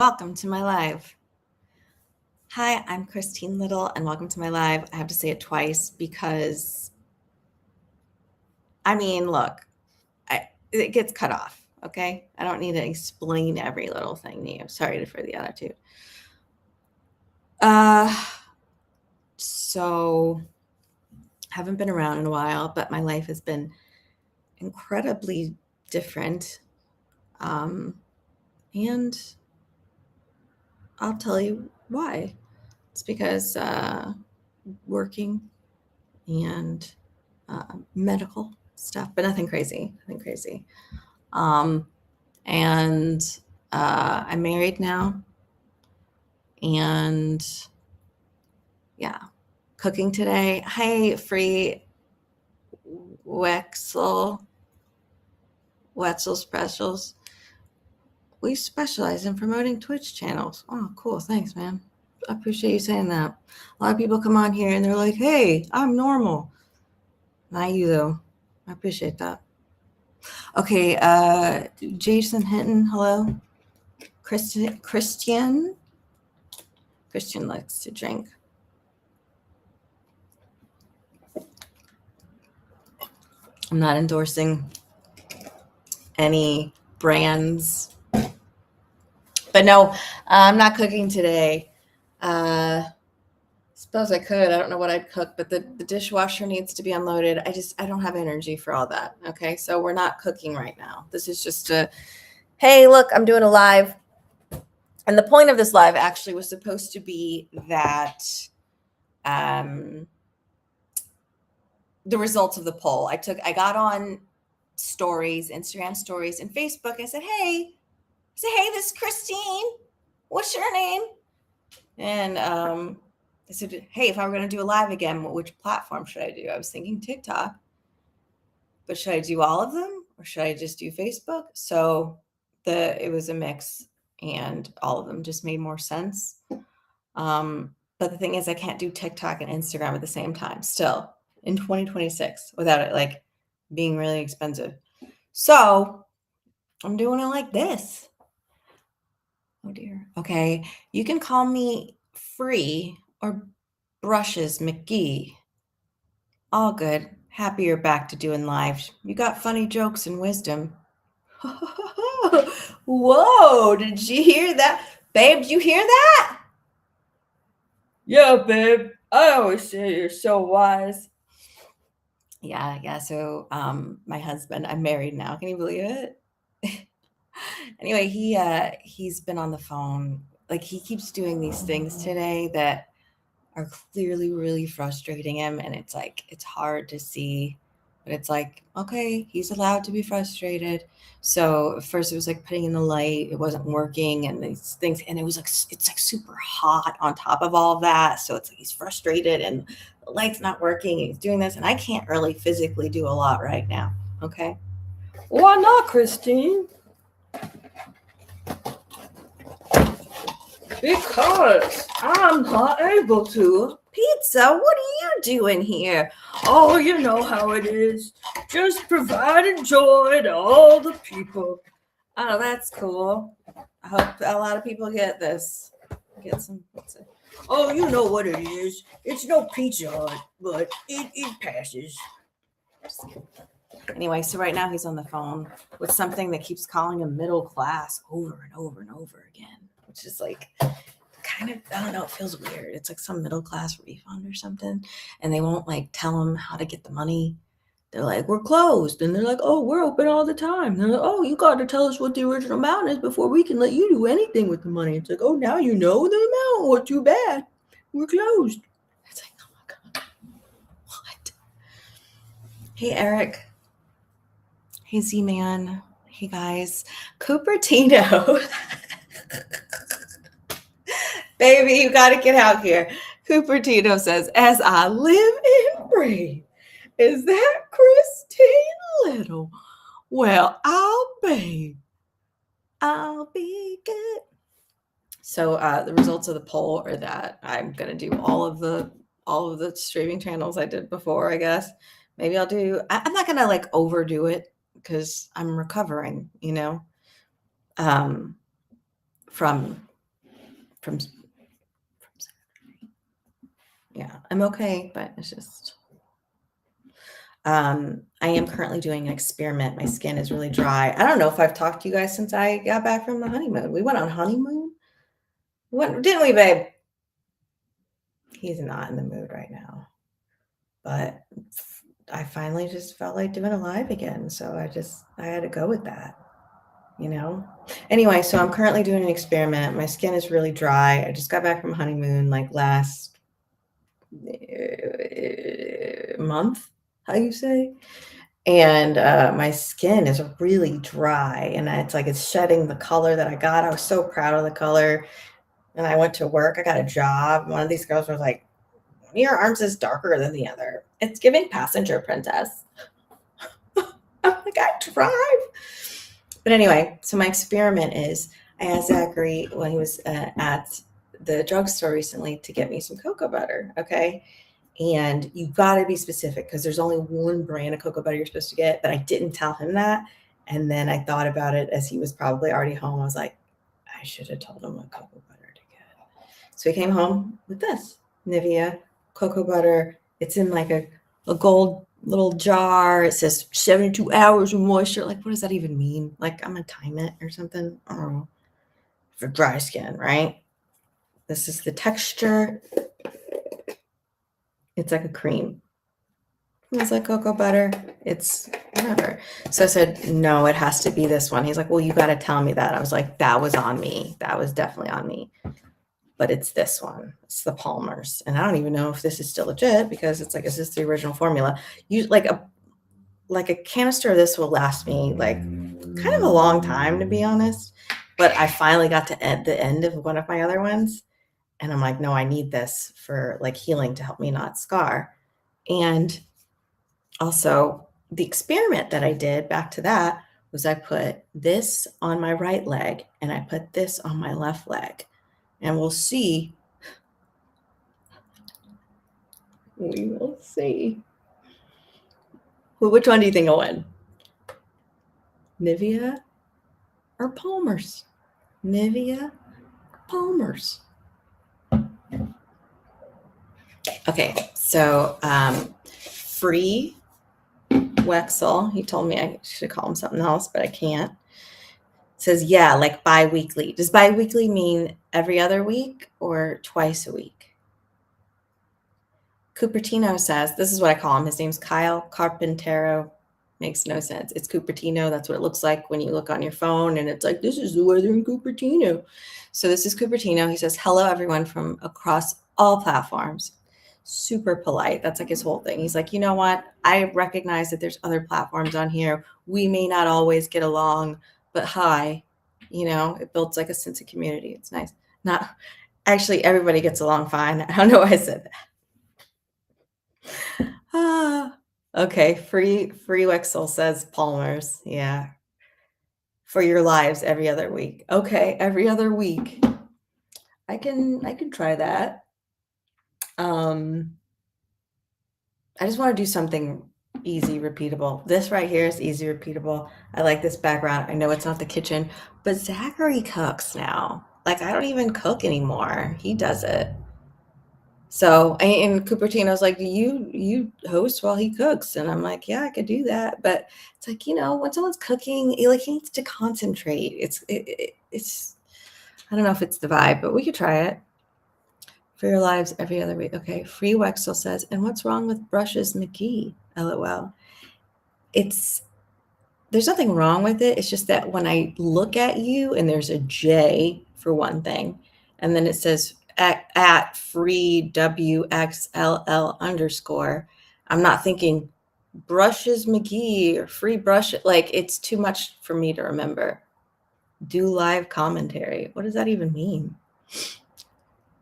Welcome to my live. Hi, I'm Christine Little, and welcome to my live. I have to say it twice because, look, it gets cut off, okay? I don't need to explain every little thing to you. Sorry for the attitude. So, haven't been around in a while, but my life has been incredibly different. And I'll tell you why. It's because working and medical stuff, but nothing crazy. And I'm married now, and yeah, cooking today. Hey, free Wetzel specials. We specialize in promoting Twitch channels. Oh, cool. Thanks, man. I appreciate you saying that. A lot of people come on here and they're like, hey, I'm normal. Not you, though. I appreciate that. Okay, Jason Hinton, hello. Christian likes to drink. I'm not endorsing any brands, but no, I'm not cooking today. Suppose I could. I don't know what I'd cook, but the dishwasher needs to be unloaded. I don't have energy for all that. Okay, so we're not cooking right now. This is just hey, look, I'm doing a live. And the point of this live actually was supposed to be that the results of the poll. I got on stories, Instagram stories, and Facebook. I said, hey, this is Christine. What's your name? And I said, hey, if I were going to do a live again, which platform should I do? I was thinking TikTok, but should I do all of them or should I just do Facebook? So it was a mix, and all of them just made more sense. But the thing is, I can't do TikTok and Instagram at the same time still in 2026 without it like being really expensive. So I'm doing it like this. Oh dear. Okay. You can call me Free or Brushes McGee. All good. Happy you're back to doing live. You got funny jokes and wisdom. Whoa, did you hear that? Babe, did you hear that? Yeah, babe. I always say you're so wise. Yeah. So my husband, I'm married now. Can you believe it? Anyway, he's been on the phone. Like, he keeps doing these things today that are clearly really frustrating him, and it's like it's hard to see, but it's like, okay, he's allowed to be frustrated. So at first it was like putting in the light, it wasn't working, and these things, and it's like super hot on top of all of that. So it's like he's frustrated and the light's not working, and he's doing this, and I can't really physically do a lot right now. Okay. Why not, Christine? Because I'm not able to. Pizza, what are you doing here? Oh, you know how it is. Just providing joy to all the people. Oh, that's cool. I hope a lot of people get this. Get some pizza. Oh, you know what it is. It's no Pizza Hut, but it passes. Anyway, so right now he's on the phone with something that keeps calling him middle class over and over and over again, which is like kind of, I don't know, it feels weird. It's like some middle class refund or something, and they won't like tell him how to get the money. They're like, we're closed, and they're like, oh, we're open all the time. And they're like, oh, you got to tell us what the original amount is before we can let you do anything with the money. It's like, oh, now you know the amount. Well, too bad, we're closed. It's like, oh my god, what? Hey, Eric. Hey, Z-Man. Hey, guys. Cupertino. Baby, you got to get out here. Cupertino says, as I live and breathe. Is that Christine Little? Well, I'll be good. So the results of the poll are that I'm going to do all of the streaming channels I did before, I guess. Maybe I'll do, I'm not going to like overdo it because I'm recovering, from from yeah, I'm okay, but it's just I am currently doing an experiment. My skin is really dry. I don't know if I've talked to you guys since I got back from the honeymoon. We went on honeymoon. Didn't we, babe? He's not in the mood right now. But I finally just felt like doing a live again. So I had to go with that, you know? Anyway, so I'm currently doing an experiment. My skin is really dry. I just got back from honeymoon like last month, how you say? And my skin is really dry and it's like it's shedding the color that I got. I was so proud of the color. And I went to work. I got a job. One of these girls was like, your arms is darker than the other. It's giving passenger princess. I'm like, I drive. But anyway, so my experiment is I asked Zachary when he was at the drugstore recently to get me some cocoa butter. Okay. And you got to be specific because there's only one brand of cocoa butter you're supposed to get. But I didn't tell him that. And then I thought about it as he was probably already home. I was like, I should have told him what cocoa butter to get. So he came home with this Nivea cocoa butter. It's in like a gold little jar. It says 72 hours of moisture. Like, what does that even mean? Like, I'm gonna time it or something. I don't know. For dry skin, right? This is the texture. It's like a cream. It's like cocoa butter. It's whatever. So I said, no, it has to be this one. He's like, well, you got to tell me that. I was like, that was on me. That was definitely on me. But it's this one. It's the Palmer's. And I don't even know if this is still legit because it's like, is this the original formula? Like a canister of this will last me like kind of a long time, to be honest. But I finally got to the end of one of my other ones. And I'm like, no, I need this for like healing to help me not scar. And also the experiment that I did, back to that, was I put this on my right leg and I put this on my left leg. And we'll see. We will see. Well, which one do you think will win? Nivea or Palmer's? Nivea, Palmer's. Okay, so Free Wexel, he told me I should call him something else, but I can't. Says, yeah, like bi-weekly. Does bi-weekly mean every other week or twice a week? Cupertino says, this is what I call him. His name's Kyle Carpintero. Makes no sense. It's Cupertino. That's what it looks like when you look on your phone and it's like, this is the weather in Cupertino. So this is Cupertino. He says, hello, everyone from across all platforms. Super polite. That's like his whole thing. He's like, you know what? I recognize that there's other platforms on here. We may not always get along, but hi, it builds like a sense of community. It's nice. Not actually, everybody gets along fine. I don't know why I said that. Okay. Free Wexel says Palmer's. Yeah. For your lives every other week. Okay. Every other week. I can try that. I just want to do something easy, repeatable. This right here is easy, repeatable. I like this background. I know it's not the kitchen, but Zachary cooks now. Like, I don't even cook anymore. He does it. So, and Cupertino's like, do you host while he cooks? And I'm like, yeah, I could do that. But it's like, when someone's cooking, he needs to concentrate. It's, I don't know if it's the vibe, but we could try it. For your lives every other week. Okay. Free Wexel says, and what's wrong with brushes McGee? LOL. There's nothing wrong with it. It's just that when I look at you and there's a J for one thing, and then it says at free WXLL_, I'm not thinking brushes McGee or free brush. Like, it's too much for me to remember. Do live commentary. What does that even mean?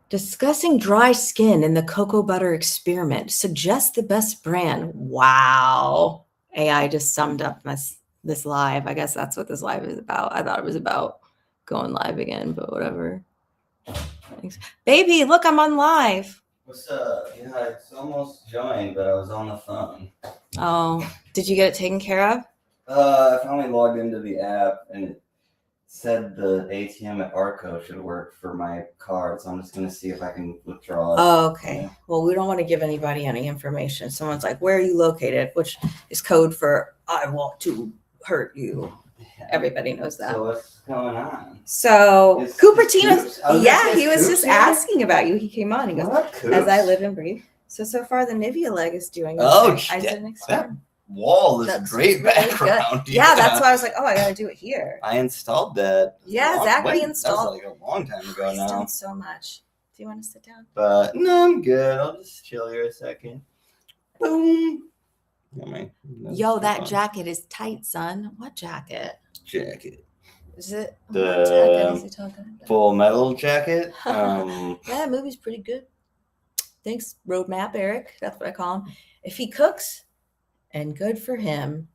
Discussing dry skin in the cocoa butter experiment. Suggest the best brand. Wow. AI just summed up this live. I guess that's what this live is about. I thought it was about going live again, but whatever. Thanks. Baby, look, I'm on live. What's up? Yeah, it's almost joined, but I was on the phone. Oh, did you get it taken care of? I finally logged into the app and it said the ATM at Arco should work for my card, so I'm just gonna see if I can withdraw it. Oh, okay. Well, we don't want to give anybody any information. Someone's like, "Where are you located?" Which is code for "I want to hurt you." Yeah. Everybody knows that. So what's going on? So Is Cupertino's, Coops? yeah, he was Coops just here? asking about you. He came on. He goes, What up, Coops? "As I live and breathe." So far the Nivea leg is doing okay. Oh, I shit. didn't expect. Wall is That's a great really good. background. Yeah, that's why I was like, "Oh, I gotta do it here." I installed that. Yeah, Zachary installed. That was like a long time ago He's now. done so much. Do you want to sit down? But no, I'm good. I'll just chill here a second. Boom. Yo, that jacket is tight, son. What jacket? Jacket. Is it? The what jacket is he talking about? Full Metal jacket. Yeah, that movie's pretty good. Thanks, Roadmap Eric. That's what I call him. If he cooks, and good for him,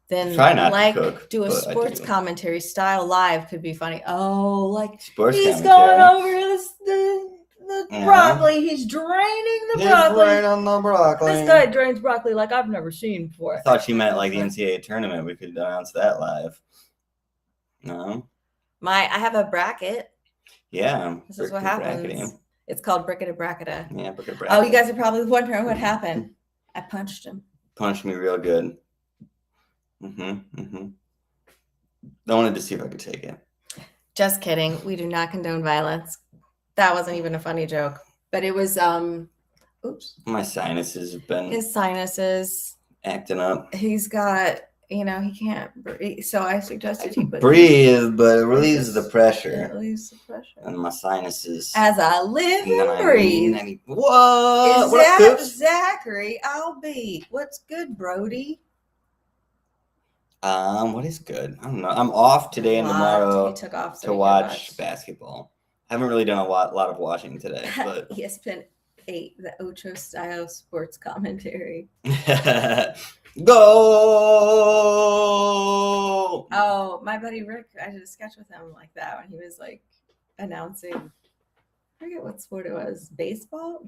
then Try not to like cook, do a but I sports do. commentary style live could be funny. Oh, like Sports he's commentary. going over the Yeah. broccoli. He's draining the He's broccoli. right on the broccoli. This guy drains broccoli like I've never seen before. I thought she meant like the NCAA tournament. We could announce that live. No. I have a bracket. Yeah. This is what happens. It's called Bricketa Bracketa. Yeah, bracket. Oh, you guys are probably wondering what happened. I punched him. Punched me real good. I wanted to see if I could take it. Just kidding. We do not condone violence. That wasn't even a funny joke. But it was oops. My sinuses have been His sinuses. acting up. He's got, he can't breathe. So I suggested he put Breathe, but it relieves the It pressure. relieves the pressure. And my sinuses. As I live and breathe. What? Is What up, that Coops? Zachary? I'll be. What's good, Brody? What is good? I don't know. I'm off today and tomorrow He took off so to he could watch basketball. I haven't really done a lot of watching today, but ESPN 8, the Ocho style sports commentary. Go! Oh, my buddy Rick, I did a sketch with him like that when he was like announcing, I forget what sport it was. Baseball,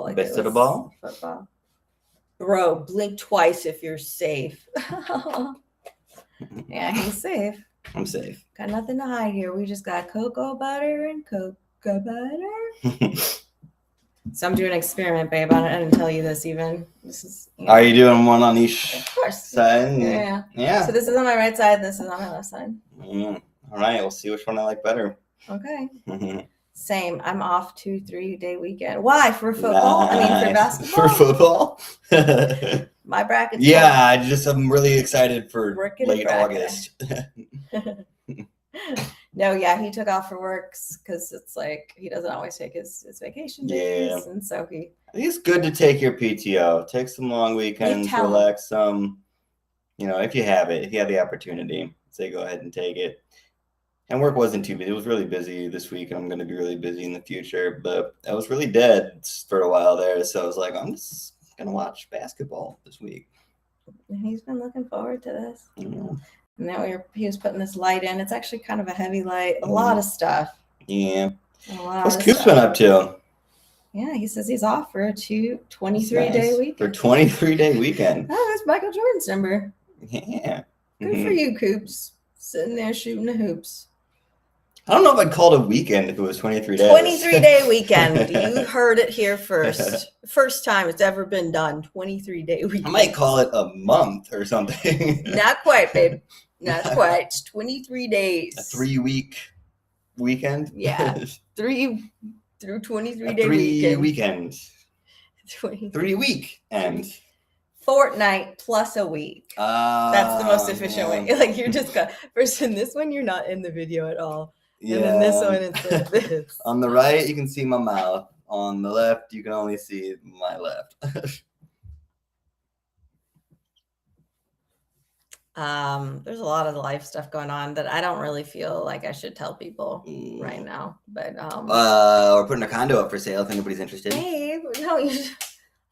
like Best it of the was ball? Football. Bro, blink twice if you're safe. Yeah, he's safe. I'm safe. Got nothing to hide here. We just got cocoa butter and cocoa butter. So I'm doing an experiment, babe. I didn't tell you this even. This is. Are you doing one on each Of course. side? Yeah. Yeah. So this is on my right side. This is on my left side. All right. We'll see which one I like better. Okay. Same. I'm off 2-3 day weekend. Why? For football? I mean, for basketball? For football? My bracket's Yeah, I'm really excited for Brickety late bracket. August. No, yeah, he took off for work because it's like he doesn't always take his vacation days. Yeah. And so he. I think it's good to take your PTO. Take some long weekends, tell him. relax some. If you have the opportunity, say go ahead and take it. And work wasn't too busy. It was really busy this week, and I'm going to be really busy in the future. But I was really dead for a while there, so I was like, I'm just going to watch basketball this week. And he's been looking forward to this. Yeah. And now he was putting this light in. It's actually kind of a heavy light. A lot of stuff. Yeah. What's Coops been up to? Yeah, he says he's off for a 23-day weekend. For 23-day weekend. Oh, that's Michael Jordan's number. Yeah. Good for you, Coops. Sitting there shooting the hoops. I don't know if I'd call it a weekend if it was 23 days. 23-day weekend. You heard it here first. First time it's ever been done. 23-day weekend. I might call it a month or something. Not quite, babe. Not quite. It's 23 days. A 3-week weekend? Yeah. 3 through 23-day 3 weekend. weekends. 3 week end. Fortnight plus a week. That's the most efficient way. Like you're just got first in this one, you're not in the video at all. Yeah. And then this one, it's like this. On the right, you can see my mouth. On the left, you can only see my left. There's a lot of life stuff going on that I don't really feel like I should tell people right now. But we're putting a condo up for sale if anybody's interested. babe, no, I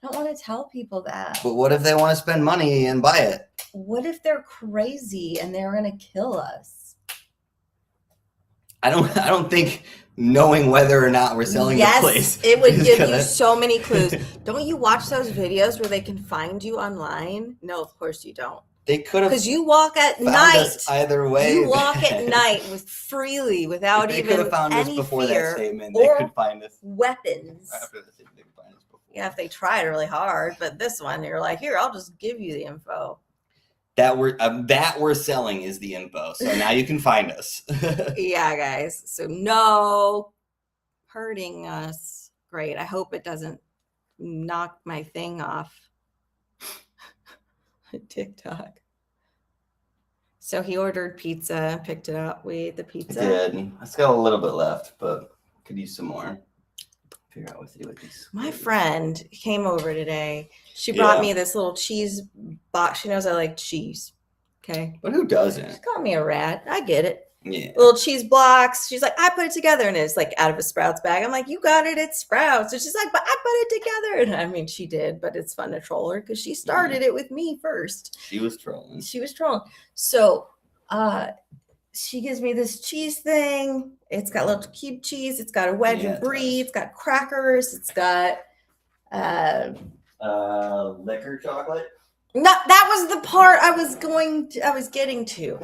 don't want to tell people that. But what if they want to spend money and buy it? What if they're crazy and they're gonna kill us? I don't think knowing whether or not we're selling the place. Yes, it would is give gonna- you so many clues. Don't you watch those videos where they can find you online? No, of course you don't. They could have Because you walk at found night. us either way. You walk at night with freely, without If they even could have found us any before fear that statement. They or could find us weapons. after the statement. They could find us before. Yeah, if they tried really hard. But this one, you're like, here, I'll just give you the info. That we're selling is the info. So now you can find us. Yeah, guys. So no hurting us. Great. I hope it doesn't knock my thing off. TikTok. So he ordered pizza, picked it up. We ate the pizza. I did. I still got a little bit left, but could use some more. Figure out what to do with these. My friend came over today. She brought me this little cheese box. She knows I like cheese. Okay. But who doesn't? She called me a rat. I get it. Yeah. Little cheese blocks. She's like, I put it together, and it's like out of a Sprouts bag. I'm like, you got it at Sprouts. So she's like, but I put it together. And I mean, she did, but it's fun to troll her because she started it with me first. She was trolling. So she gives me this cheese thing. It's got little cube cheese. It's got a wedge of brie. It's got crackers. It's got liquor chocolate. No, that was the part I was getting to.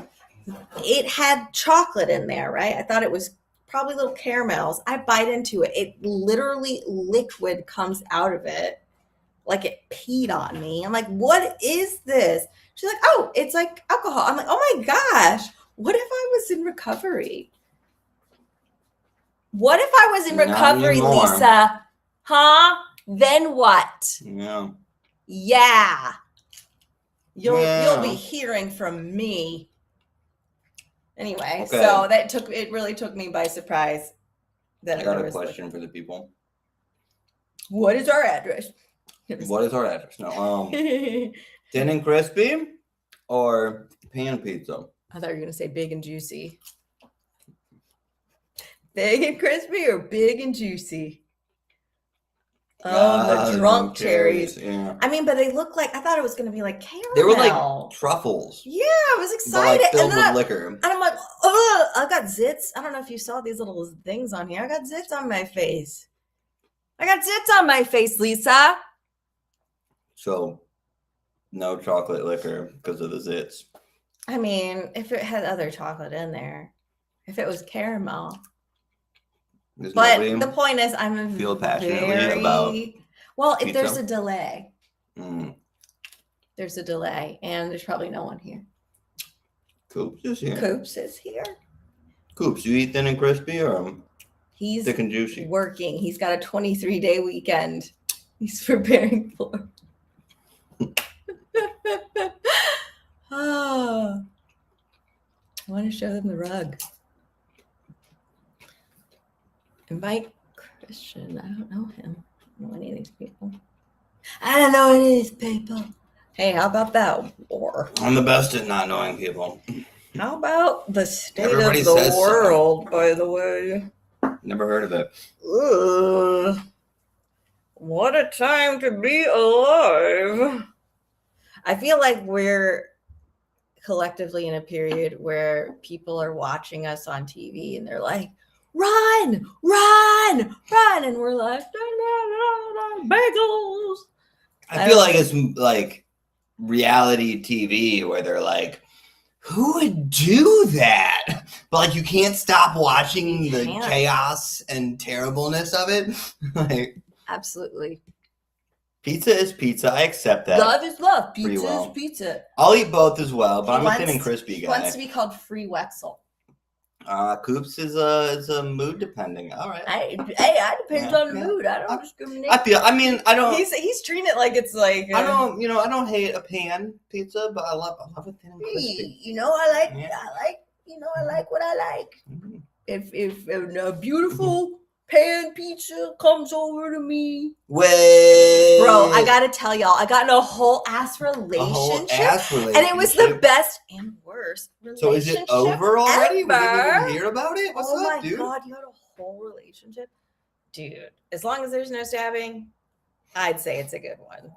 It had chocolate in there, right? I thought it was probably little caramels. I bite into it. It literally liquid comes out of it like it peed on me. I'm like, what is this? She's like, oh, it's like alcohol. I'm like, oh my gosh, what if I was in recovery? What if I was in recovery, Lisa? Huh? Then what? Yeah. You'll be hearing from me. Anyway, so it really took me by surprise. I got a question for the people. What is our address? What is our address? No, thin and crispy or pan pizza? I thought you were gonna say big and juicy. Big and crispy or big and juicy? Oh, the drunk cherries. Yeah. I mean, but they look like, I thought it was going to be like caramel. They were like truffles. Yeah, I was excited. But like filled with liquor. And I'm like, oh, I got zits. I don't know if you saw these little things on here. I got zits on my face. Lisa. So, no chocolate liquor because of the zits. I mean, if it had other chocolate in there, if it was caramel. But the point is, I'm feel passionately about. Well, if pizza. there's a delay, there's a delay, and there's probably no one here. Coops is here. Coops, you eat thin and crispy or he's thick and juicy? Working. He's got a 23-day weekend. He's preparing for. Oh, I want to show them the rug. Invite Christian. I don't know him. I don't know any of these people. Hey, how about that war? I'm the best at not knowing people. How about the state Everybody of the says world, so. by the way? Never heard of it. Ugh. What a time to be alive. I feel like we're collectively in a period where people are watching us on TV and they're like, run, and we're like, bagels. I feel like it's like reality TV where they're like, who would do that? But like you can't stop watching the chaos and terribleness of it. Like, absolutely. Pizza is pizza. I accept that. Love is love. Pizza is pizza. I'll eat both as well, but I'm a thin and crispy guy. He wants to be called Free Wexel. Coops is a mood depending. All right. I depends on the mood. I don't discriminate. I don't. He's treating it like it's like. I don't hate a pan pizza, but I love a thin and crispy. I like what I like. Mm-hmm. If a beautiful pan pizza comes over to me, wait, bro, I gotta tell y'all, I got in a whole ass relationship, and it was the best and worst relationship. So is it over already? Ever. We didn't even hear about it. What's up, dude? Oh my god, you had a whole relationship, dude. As long as there's no stabbing, I'd say it's a good one.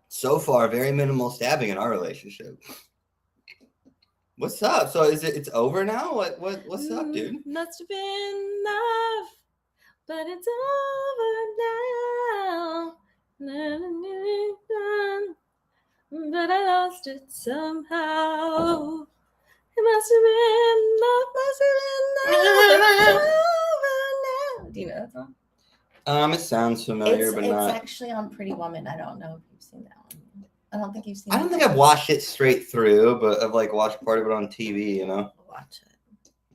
So far, very minimal stabbing in our relationship. What's up? So it's over now? What's up, dude? Must have been love, but it's over now. But I lost lost it somehow. It must have been over now. Do you know that song? It sounds familiar, but not. It's actually on Pretty Woman. I don't know if you've seen that one. I don't think you've seen. I don't think I've watched it straight through, but I've like watched part of it on TV. You know. Watch it.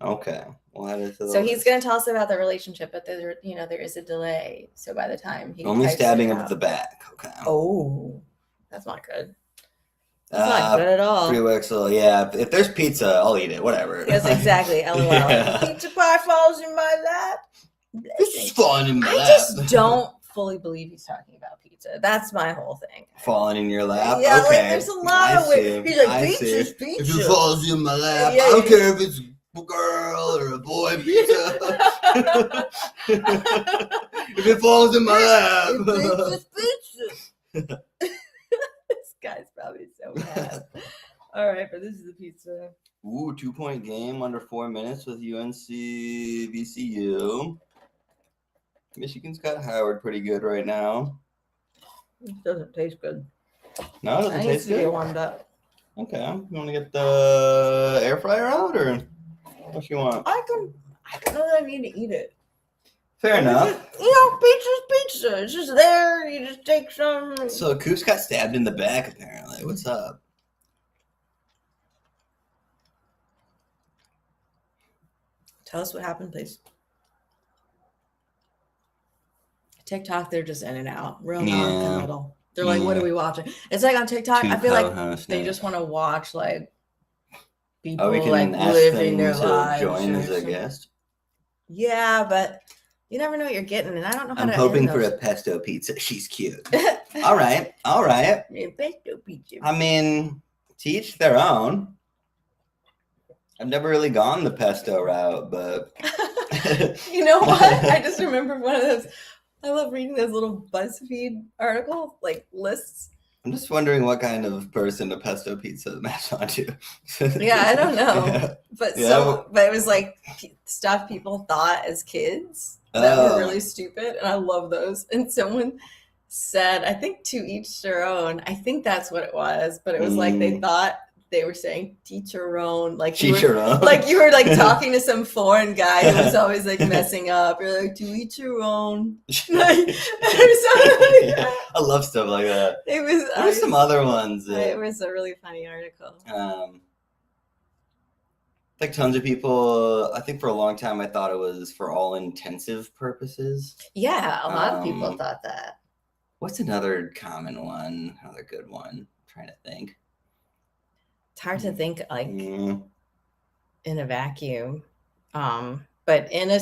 Okay. Well, add it to the So he's list. going to tell us about the relationship, but there is a delay. So by the time he Only types stabbing it him out- at the back. Okay. Oh, that's not good. That's not good at all. Free Wexel, yeah. If there's pizza, I'll eat it. Whatever. Yes, exactly. LOL. Yeah. Pizza pie falls in my lap. It's falling in my I lap. just don't fully believe he's talking about pizza. That's my whole thing. Falling in your lap. Yeah, okay. like there's a lot of it. He's like, I pizza's see. pizza. If it falls in my lap, Yeah, I don't yeah. care if it's a girl or a boy pizza. If it falls in my lap. Pizza's pizza. This guy's probably so mad. All right, but this is the pizza. Ooh, 2-point game under 4 minutes with UNC VCU. Michigan's got Howard pretty good right now. It doesn't taste good. No, it doesn't It needs taste to be good. warmed up. Okay, you want to get the air fryer out, or what you want? I don't know that I need to eat it. Fair enough. Pizza's pizza. It's just there. You just take some. So Coos got stabbed in the back, apparently. What's up? Tell us what happened, please. TikTok, they're just in and out. Real non-committal. They're like, what are we watching? It's like on TikTok, I feel like they just want to watch like people we can like ask living them their to lives. join or as a something. guest. Yeah, but you never know what you're getting, and I don't know how I'm to. hoping end for those. a pesto pizza. She's cute. All right. Pesto pizza. I mean, to each their own. I've never really gone the pesto route, but You know what? I just remember one of those. I love reading those little BuzzFeed article like lists. I'm just wondering what kind of person a pesto pizza match onto. Yeah, I don't know, Yeah. but Yeah. but it was like stuff people thought as kids that were really stupid, and I love those. And someone said, I think to each their own. I think that's what it was, but it was like they thought they were saying teach your own, like you were, like you were like talking to some foreign guy who was always like messing up. You're like, to each your own. Like, Yeah, I love stuff like that. It was. What are some other ones? It was a really funny article. Like tons of people. I think for a long time I thought it was for all intensive purposes. Yeah, a lot of people thought that. What's another common one? Another good one? I'm trying to think. It's hard to think like in a vacuum, but in a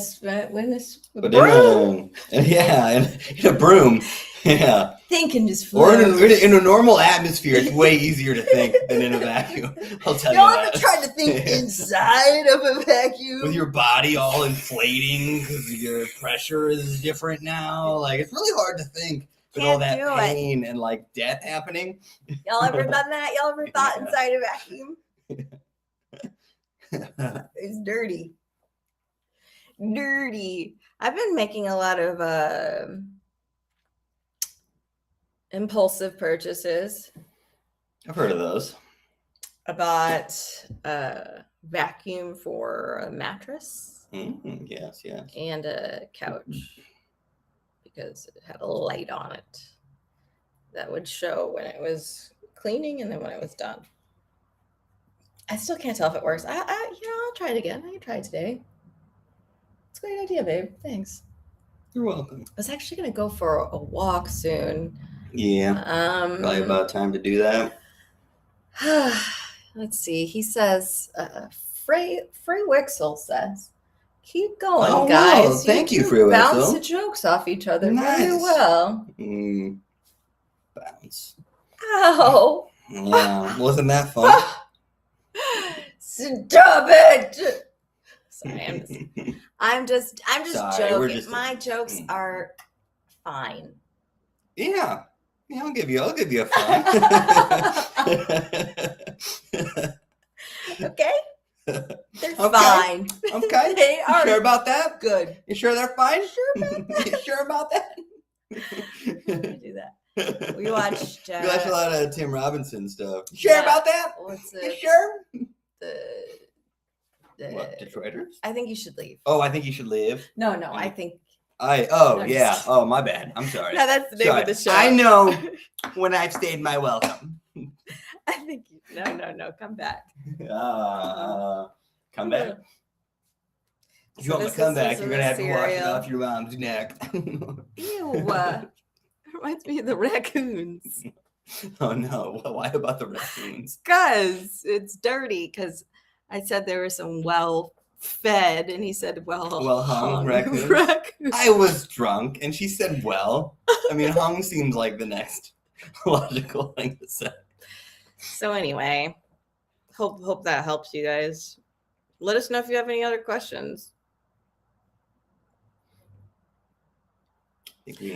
broom. In a broom, yeah. Think and just float. Or in a normal atmosphere, it's way easier to think than in a vacuum. I'll tell you that. Y'all ever tried to think inside of a vacuum? With your body all inflating because your pressure is different now. Like it's really hard to think. With all that pain and like death happening. Y'all ever done that? Y'all ever thought inside a vacuum? It's dirty. Dirty. I've been making a lot of impulsive purchases. I've heard of those. I bought a vacuum for a mattress. Yes. And a couch. Because it had a light on it that would show when it was cleaning and then when it was done. I still can't tell if it works. I'll try it again. I can try it today. It's a great idea, babe. Thanks. You're welcome. I was actually going to go for a walk soon. Yeah. Probably about time to do that. Let's see. He says, Frey Wixel says, keep going, guys. Wow. Thank you, Frey bounce Wixel. the jokes off each other Nice. very well. Bounce. Ow. Yeah. Wasn't that fun? Stop it. Sorry, I'm just Sorry, joking. My jokes are fine. Yeah. I'll give you a fun. Okay? They're Okay. fine. Okay. They are You sure about that? good. You sure they're fine? Sure about that? You sure about that? I'm gonna do that. We watched. We watched a lot of Tim Robinson stuff. You Yeah. sure about that? What's You it? sure? What? Detroiters? I think you should leave. Oh, I think you should leave. No, I think. Oh, yeah. just- Oh, my bad. I'm sorry. No, that's the name of the show. I know when I've stayed my welcome. I think. No. Come back. Come back. If you So want this to come is back, you're going to have to wash it cereal. off your mom's neck. Ew. Reminds me of the raccoons. Oh, no. Why about the raccoons? Because it's dirty. Because I said there were some well-fed, and he said Well-hung raccoons? raccoons. I was drunk, and she said, well. I mean, hung seems like the next logical thing to say. So anyway, hope that helps you guys. Let us know if you have any other questions.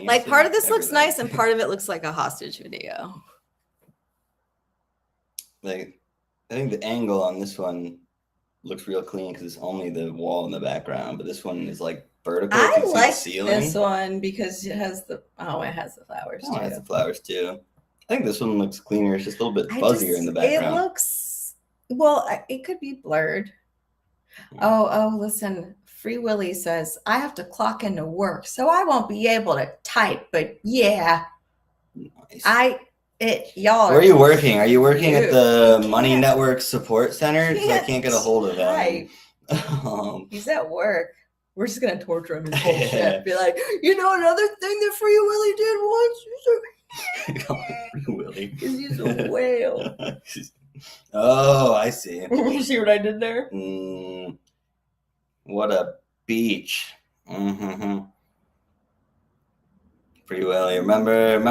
Like, part of this looks nice and part of it looks like a hostage video. Like, I think the angle on this one looks real clean because it's only the wall in the background, but this one is like vertical. I You can see the like ceiling. this one because it has the flowers Oh, it has too. the flowers too. I think this one looks cleaner. It's just a little bit fuzzier in the background. It looks, well, it could be blurred. Oh, listen. Free Willy says, I have to clock into work, so I won't be able to type. But yeah, Nice. y'all. Where are you working? Are you working at Dude, the you Money can't- Network Support Center? Because I can't get a hold of type. them. He's at work. We're just gonna torture him his whole shit. Be like, another thing that Free Willy did once. Free Willy. Because he's a whale. Oh, I see. You see what I did there? What a beach. Free Willy. Remember?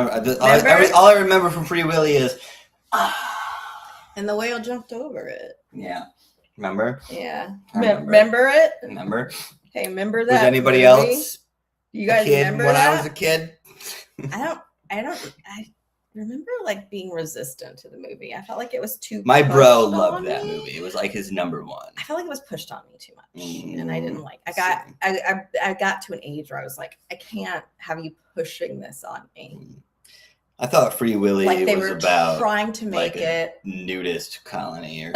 All I remember from Free Willy is, And the whale jumped over it. yeah. Remember? Yeah. I remember. Remember it? Remember? Hey, remember that? Was anybody movie? else You guys a kid remember when that? I was a kid? I remember like being resistant to the movie. I felt like it was too. My bro pushed loved on that me. movie. It was like his number one. I felt like it was pushed on me too much, and I didn't like. Same. I got to an age where I was like, I can't have you pushing this on me. I thought Free Willy Like they was were about trying to make like a it. nudist colony or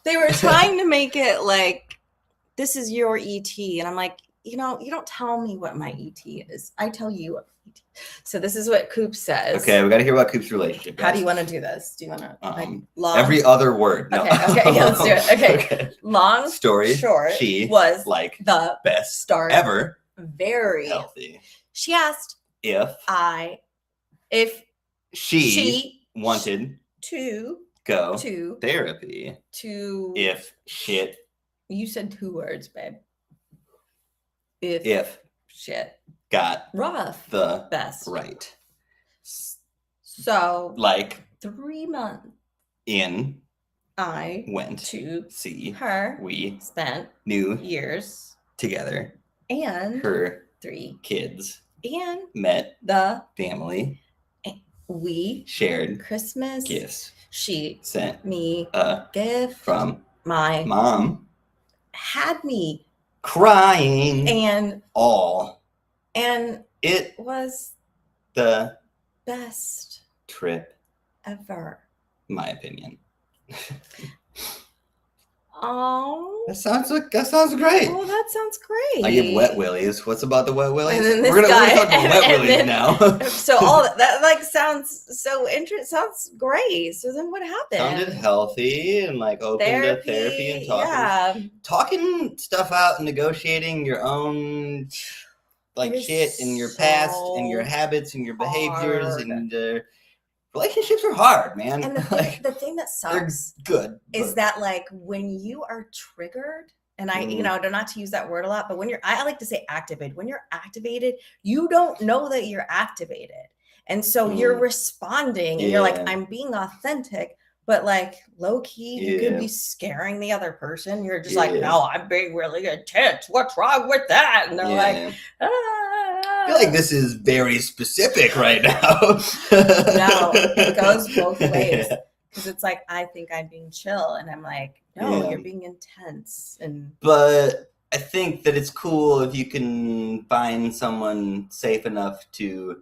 They were trying to make it like this is your ET, and I'm like, you don't tell me what my ET is. I tell you what my ET. So this is what Coop says. Okay, we got to hear about Coop's relationship. How guys. do you want to do this? Do you want to every other word? No. Okay, yeah, let's do it. Okay. Long Story short she was like the best start ever very healthy. She asked If she wanted to go to therapy. to If shit. you said 2 words, babe. If shit got rough the best right. So Like 3 months in I went to see her we spent knew years together and her 3 kids and met the family we shared Christmas gifts she sent me a gift from my mom had me crying and it was the best trip, ever. my opinion. Oh, That sounds great. oh, that sounds great. I give wet willies. What's about the wet willies? And then this we're gonna guy- talk about wet and willies then- now. So all that like sounds so interesting. Sounds great. So then what happened? Sounded healthy and like open to therapy and talking stuff out and negotiating your own like It is shit and your past and your so habits and your behaviors hard. and relationships are hard, man. And like the thing that they're sucks good is but- that like when you are triggered, and I, not to use that word a lot, but when I like to say activated. When you're activated, you don't know that you're activated. And so you're responding and you're like, I'm being authentic, but like low key, you could be scaring the other person. You're just like, no, I'm being really intense. What's wrong with that? And they're like, I feel like this is very specific right now. No, it goes both ways. Because it's like, I think I'm being chill. And I'm like, no, you're being intense. But I think that it's cool if you can find someone safe enough to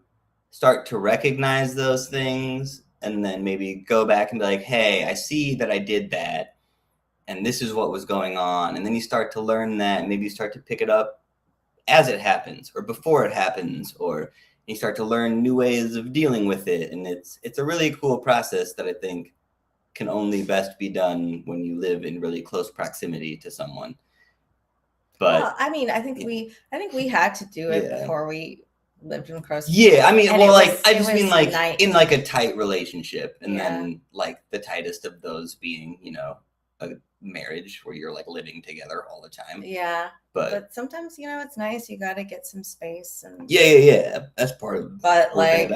start to recognize those things and then maybe go back and be like, hey, I see that I did that and this is what was going on. And then you start to learn that, and maybe you start to pick it up as it happens or before it happens, or you start to learn new ways of dealing with it. And it's a really cool process that I think can only best be done when you live in really close proximity to someone. But well, I mean, I think we had to do it before we lived in close. Yeah, I mean, well, like I just mean like nice. in like a tight relationship, and then like the tightest of those being, you know, a marriage where you're like living together all the time. Yeah, but sometimes, you know, it's nice. You got to get some space. And yeah, that's part of. But like,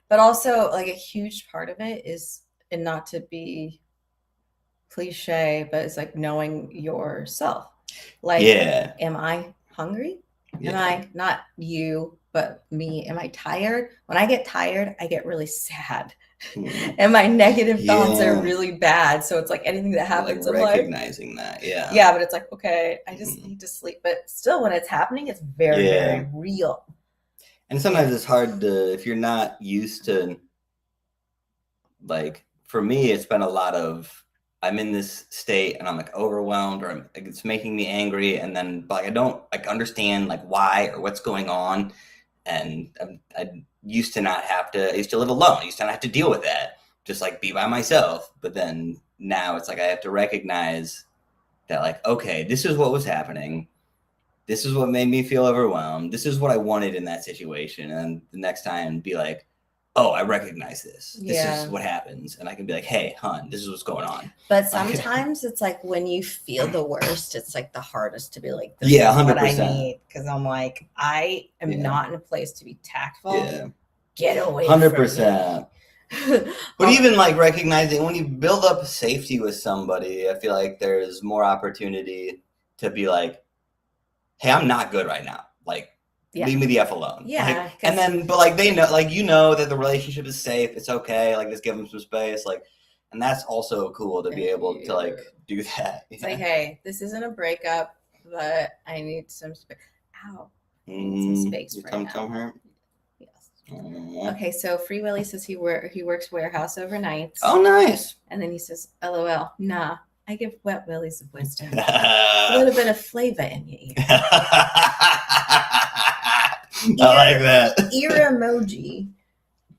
but also like a huge part of it is, and not to be cliche, but it's like knowing yourself. Like, am I hungry? Am I, not you, but me? Am I tired? When I get tired, I get really sad. And my negative thoughts are really bad. So it's like anything that happens, like recognizing that. Yeah, but it's like, okay, I just need to sleep. But still, when it's happening, it's very, very real. And sometimes it's hard to, if you're not used to, like, for me, it's been a lot of, I'm in this state and I'm like overwhelmed, or it's making me angry, and then like I don't like understand like why or what's going on, and I used to not have to. I used to live alone. I used to not have to deal with that. Just like be by myself. But then now it's like I have to recognize that like, okay, this is what was happening. This is what made me feel overwhelmed. This is what I wanted in that situation. And the next time be like, oh, I recognize this. This is what happens. And I can be like, hey, hon, this is what's going on. But sometimes it's like when you feel the worst, it's like the hardest to be like, this is 100%. What I need. Because I'm like, I am not in a place to be tactful. Yeah. Get away 100%. From me. But even like recognizing when you build up safety with somebody, I feel like there's more opportunity to be like, hey, I'm not good right now. Like, leave me the F alone. Yeah. Like, and then, but like they know, like, you know that the relationship is safe. It's okay. Like, just give them some space. Like, and that's also cool to be able to like do that. It's like, hey, this isn't a breakup, but I need some space. Ow. I need some space right now. Hurt? Yes. Okay, so Free Willy says he works warehouse overnights. Oh, nice. And then he says, LOL, nah. I give wet willies of wisdom. A little bit of flavor in your ear. I like that. Ear emoji.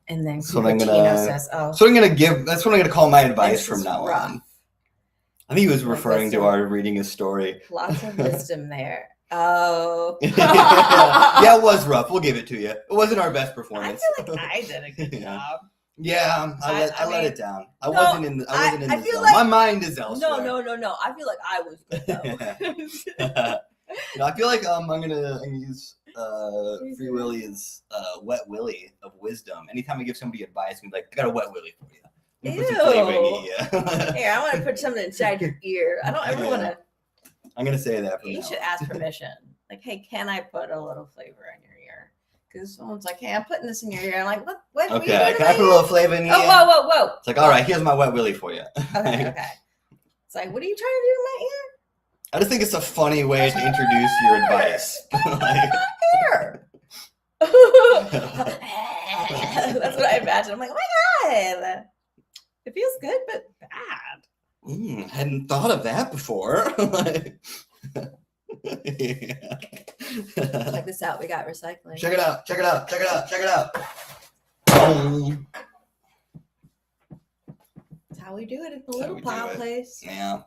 And then says, oh. So that's what I'm gonna call my advice from now on. I think he was referring to our reading a story. Lots of wisdom there. Oh. Yeah, it was rough. We'll give it to you. It wasn't our best performance. I feel like I did a good job. Yeah, I let it down. I wasn't in the zone. Like, my mind is elsewhere. No. I feel like I was good though. No, I feel like I'm gonna use Free Willy's wet willy of wisdom. Anytime I give somebody advice, I'm like, I got a wet willy for you. Ew. Here, I want to put something inside your ear. I don't ever want to. I'm gonna say that. You should ask permission. Like, hey, can I put a little flavor in your ear? Because someone's like, hey, I'm putting this in your ear. I'm like, what? Okay, can I put a little flavor in your ear? Oh, whoa. It's like, all right, here's my wet willy for you. Okay. It's like, what are you trying to do in my ear? I just think it's a funny way to introduce your advice. Like, hair. That's what I imagine. I'm like, oh my God. It feels good, but bad. Hadn't thought of that before. Check this out. We got recycling. Check it out. That's how we do it at the little pile place. Yeah.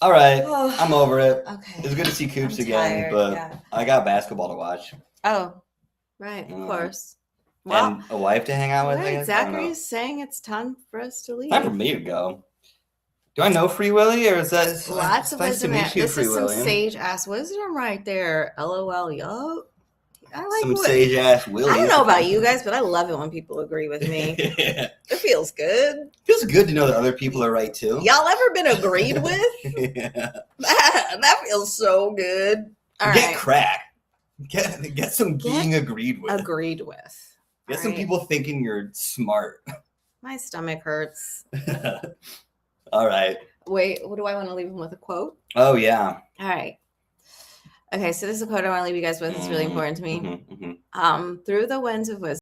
All right. I'm over it. Okay. It's good to see Coops again, but I got basketball to watch. Oh, right. Of course. Well, and a wife to hang out with. Right, Zachary's saying it's time for us to leave. Time for me to go. Do I know Free Willy, or is that lots of wisdom? This Free is Willy? Some sage ass wisdom right there. LOL, yo. I like some sage ass Willy. I don't know about you guys, but I love it when people agree with me. Yeah. It feels good. It feels good to know that other people are right too. Y'all ever been agreed with? Yeah. That feels so good. All Get right. crack. Get some being agreed with. Agreed with. Get some people thinking you're smart. My stomach hurts. All right. Wait, what do I want to leave them with? A quote? Oh, yeah. All right. Okay, so this is a quote I want to leave you guys with. It's really important to me. Through the winds of wisdom.